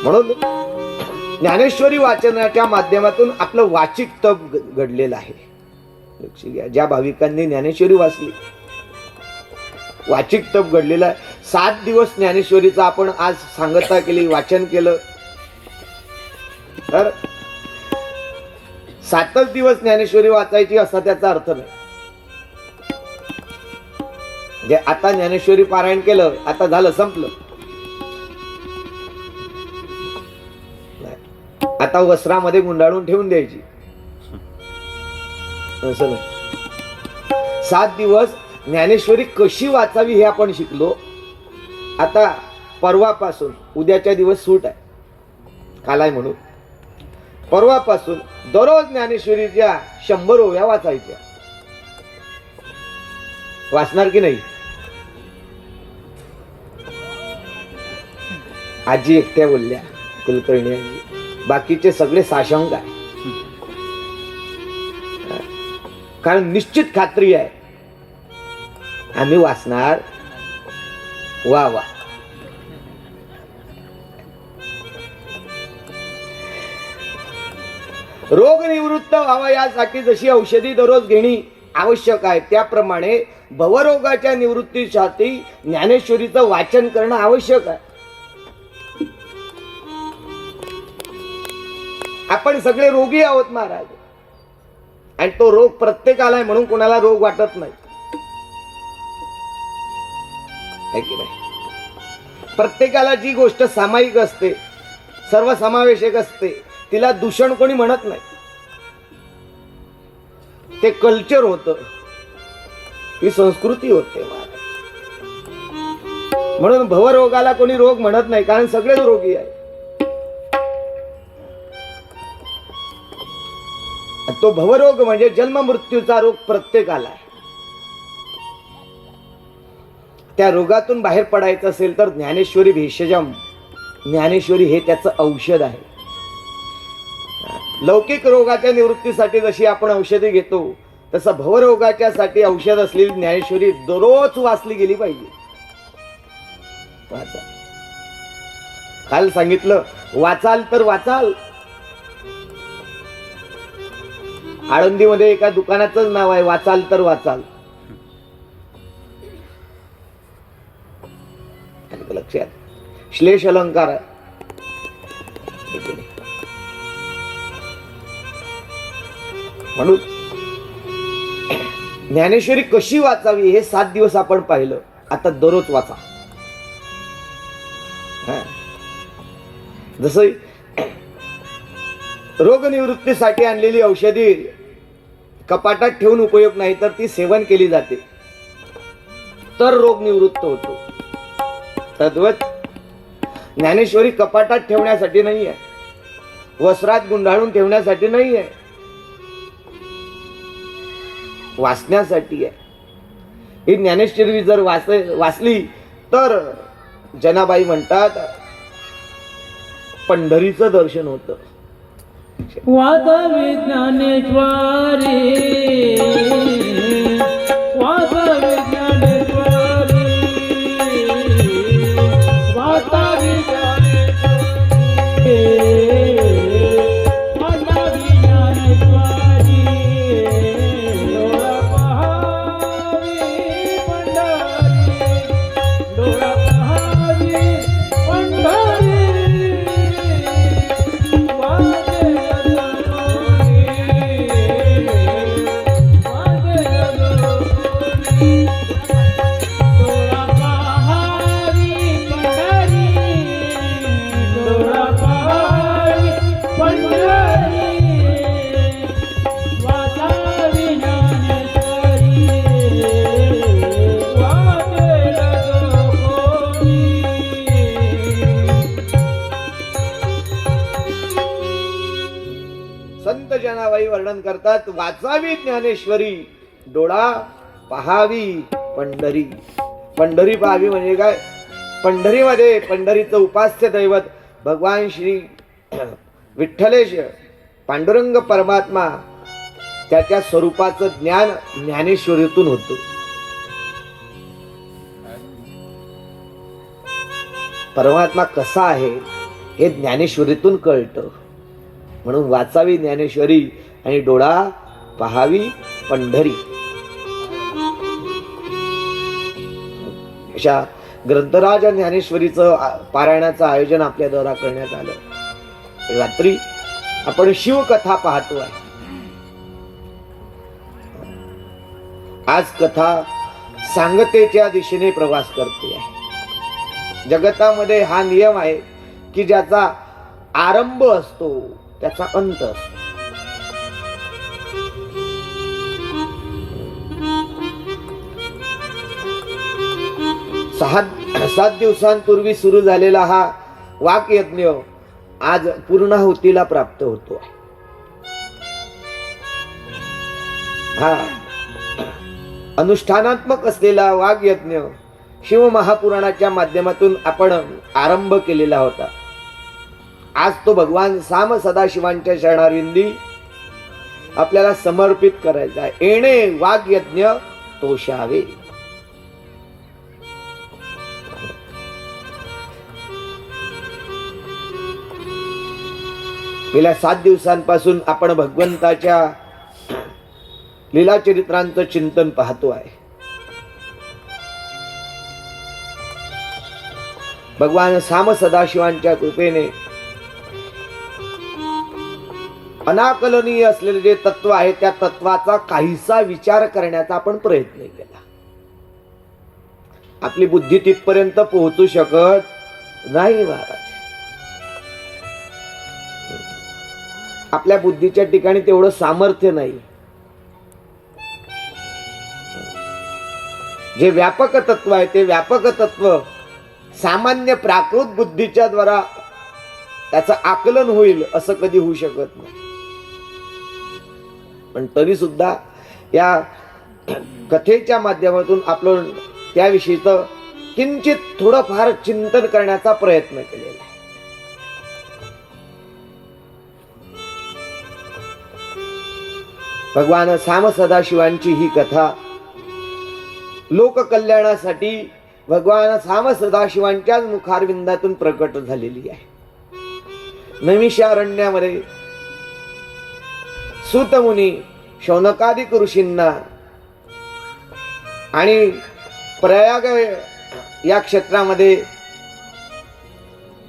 म्हणून ज्ञानेश्वरी वाचनाच्या माध्यमातून आपलं वाचिक तप घडलेलं आहे. लक्ष घ्या, ज्या भाविकांनी ज्ञानेश्वरी वाचली, वाचिक तप घडलेला आहे. 7 दिवस ज्ञानेश्वरीचा आपण आज सांगता केली, वाचन केलं, तर 7च दिवस ज्ञानेश्वरी वाचायची असा त्याचा अर्थ नाही. जे आता ज्ञानेश्वरी पारायण केलं, आता झालं, संपलं. आता वस्त्रामध्ये गुंडाळून ठेवून द्यायची, असं नाही. 7 दिवस ज्ञानेश्वरी कशी वाचावी हे आपण शिकलो. आता परवापासून, उद्याच्या दिवस सूट आहे, काल आहे म्हणून, परवापासून दररोज ज्ञानेश्वरीच्या 100 ओव्या वाचायच्या. वाचणार की नाही? आजी एकट्या बोलल्या, कुलकर्णी आजी, बाकीचे सगळे साशंक आहे. कारण निश्चित खात्री आहे आम्ही वाचणार. वा वा. रोग निवृत्त व्हावा यासाठी जशी औषधी दररोज घेणे आवश्यक आहे, त्याप्रमाणे भवरोगाच्या निवृत्तीसाठी ज्ञानेश्वरीचं वाचन करणं आवश्यक आहे. आपण सगळे रोगी आहोत महाराज, आणि तो रोग प्रत्येकाला आहे, म्हणून कोणाला रोग वाटत नाही, है की नाही? प्रत्येकाला जी गोष्ट सामायिक असते, सर्वसमावेशक असते, तिला दूषण कोणी म्हणत नाही. ते कल्चर होतं, ही संस्कृती होते महाराज. म्हणून भवरोगाला कोणी रोग म्हणत नाही, कारण सगळेच रोगी आहे. तो भवरोग म्हणजे जन्म मृत्यूचा रोग प्रत्येकाला आहे. त्या रोगातून बाहेर पडायचं असेल तर ज्ञानेश्वरी भेषजम, ज्ञानेश्वरी हे त्याचं औषध आहे. लौकिक रोगाच्या निवृत्तीसाठी जशी आपण औषधी घेतो, तसं भवरोगाच्या साठी औषध असलेली ज्ञानेश्वरी दररोज वाचली गेली पाहिजे. वाचा. काल सांगितलं, वाचाल तर वाचाल. आळंदीमध्ये एका दुकानाचंच नाव आहे, वाचाल तर वाचाल. लक्षात, श्लेष अलंकार आहे. म्हणून ज्ञानेश्वरी कशी वाचावी हे 7 दिवस आपण पाहिलं. आता दररोज वाचा. जसं रोगनिवृत्तीसाठी आणलेली औषधी कपाटात ठेवून उपयोग नाही, तर ती सेवन केली जाते, तर रोग निवृत्त होतो. तद्वत ज्ञानेश्वरी कपाटात ठेवण्यासाठी नाही आहे, वस्त्रात गुंडाळून ठेवण्यासाठी नाही आहे, वाचण्यासाठी आहे. ही ज्ञानेश्वरी जर वाचली तर जनाबाई म्हणतात पंढरीचं दर्शन होतं. वाचावी ज्ञानेश्वरी, वाचावी ज्ञानेश्वरी, वाचावी ज्ञानेश्वरी, वाचावी ज्ञानेश्वरी. डोळा पहावी पंढरी, डोळा पहावी पंढरी. संत जनाबाई वर्णन करतात, वाचावी ज्ञानेश्वरी, डोळा पहावी पंढरी. पंढरी पहावी म्हणजे काय? पंढरीमध्ये पंढरीचं उपास्य दैवत भगवान श्री विठ्ठलेश पांडुरंग परमात्मा, त्याच्या स्वरूपाचं ज्ञान ज्ञानेश्वरीतून होतं. परमात्मा कसा आहे हे ज्ञानेश्वरीतून कळतं. म्हणून वाचावी ज्ञानेश्वरी आणि डोळा पहावी पंढरी. अशा ग्रंथराज ज्ञानेश्वरीचं पारायणाचं आयोजन आपल्या द्वारा करण्यात आलं. रात्री आपण शिवकथा पाहतो आहे. आज कथा सांगतेच्या दिशेने प्रवास करते आहे. जगतामध्ये हा नियम आहे की ज्याचा आरंभ असतो त्याचा अंत असतो. सात दिवसांपूर्वी सुरू झालेला हा वाकयज्ञ आज पूर्णाहुतीला प्राप्त होतो. हा अनुष्ठानात्मक असलेला वाग्यज्ञ शिवमहापुराणाच्या माध्यमातून आपण आरंभ केलेला होता. आज तो भगवान साम सदाशिवांच्या शरणारविंदी आपल्याला समर्पित करायचा आहे. येणे वाग्यज्ञ तोषावे. गेल्या 7 दिवसांपासून आपण भगवंताच्या लीला चरित्रांचं चिंतन पाहतो आहे. भगवान साम सदाशिवांच्या कृपेने अनाकलनीय असलेले जे तत्व आहे त्या तत्वाचा काहीसा विचार करण्याचा आपण प्रयत्न केला. आपली बुद्धी तिथपर्यंत पोहोचू शकत नाही महाराज. आपल्या बुद्धीच्या ठिकाणी तेवढं सामर्थ्य नाही. जे व्यापक तत्व आहे ते व्यापक तत्व सामान्य प्राकृत बुद्धीच्या द्वारा त्याचं आकलन होईल असं कधी होऊ शकत नाही. पण तरी सुद्धा या कथेच्या माध्यमातून आपण त्याविषयीचं किंचित थोडंफार चिंतन करण्याचा प्रयत्न केलेला आहे. भगवान साम सदाशिवांची ही कथा लोककल्याणासाठी भगवान साम सदाशिवांच्याच मुखारविंदातून प्रकट झालेली आहे. नैमिषारण्यामध्ये सूतमुनी शौनकादिक ऋषींना आणि प्रयाग या क्षेत्रामध्ये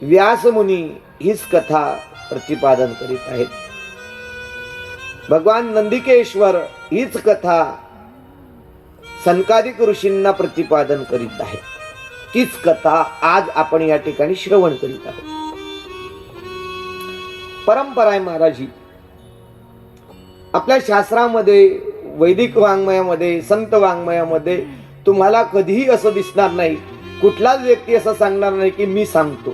व्यासमुनी हीच कथा प्रतिपादन करीत आहेत. भगवान नंदिकेश्वर हीच कथा सनकादिक ऋषींना प्रतिपादन करीत आहे. तीच कथा आज आपण या ठिकाणी श्रवण करीत आहोत. परंपरा आहे महाराज ही. आपल्या शास्त्रामध्ये वैदिक वाङ्मयामध्ये संत वाङ्मयामध्ये तुम्हाला कधीही असं दिसणार नाही, कुठलाच व्यक्ती असं सांगणार नाही की मी सांगतो.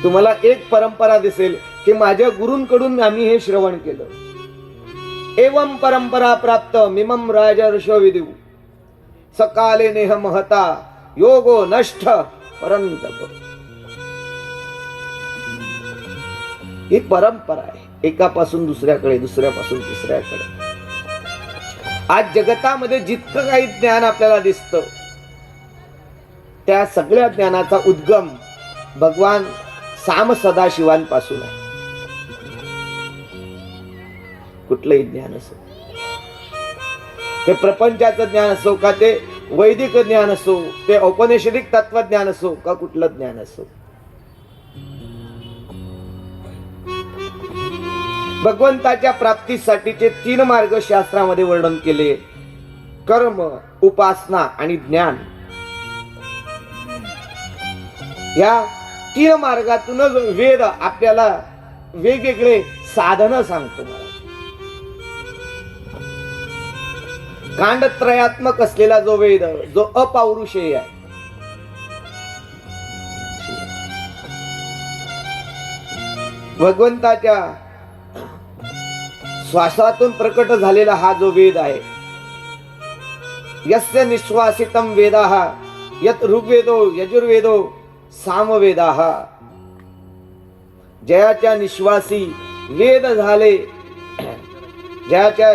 तुम्हाला एक परंपरा दिसेल की माझ्या गुरूंकडून आम्ही हे श्रवण केलं. एवं परंपरा प्राप्त मिमम राजर्षो विदु सकाले नेह महता योगो नष्ट परंतप. ही परंपरा आहे. एकापासून दुसऱ्याकडे, दुसऱ्यापासून तिसऱ्याकडे. आज जगतामध्ये जितकं काही ज्ञान आपल्याला दिसतं त्या सगळ्या ज्ञानाचा उद्गम भगवान साम सदाशिवांपासून आहे. कुठलंही ज्ञान असो, ते प्रपंचाचं ज्ञान असो का ते वैदिक ज्ञान असो, ते औपनिषदिक तत्वज्ञान असो का कुठलं ज्ञान असो, भगवंताच्या प्राप्तीसाठीचे 3 मार्ग शास्त्रामध्ये वर्णन केले. कर्म, उपासना आणि ज्ञान. या 3 मार्गातूनच वेद आपल्याला वेगवेगळे साधन सांगतो. कांडत्रयात्मक असलेला जो वेद, जो अपौरुषेय आहे, भगवंताच्या श्वासातून प्रकट झालेला हा जो वेद आहे, यस्य निश्वासितम वेदाः यत ऋग्वेदो यजुर्वेदो सामवेदाः. जयाच्या निश्वासी वेद झाले, जयाच्या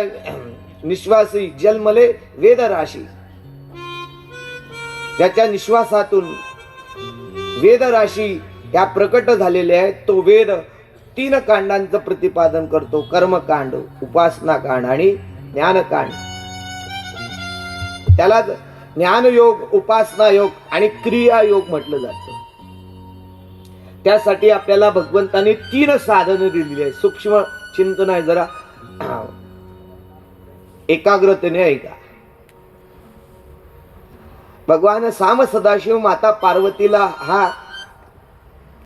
निश्वासी जन्मले वेद राशी, ज्याच्या निश्वासातून वेद राशी या प्रकट झालेल्या आहेत. तो वेद 3 कांडांचं प्रतिपादन करतो. कर्मकांड, उपासना कांड आणि ज्ञानकांड. त्याला ज्ञानयोग, उपासना योग आणि क्रिया योग म्हटलं जातं. त्यासाठी आपल्याला भगवंतांनी 3 साधनं दिलेली आहेत. सूक्ष्म चिंतन आहे, जरा एकाग्रतेने ऐका. भगवान साम सदाशिव माता पार्वतीला हा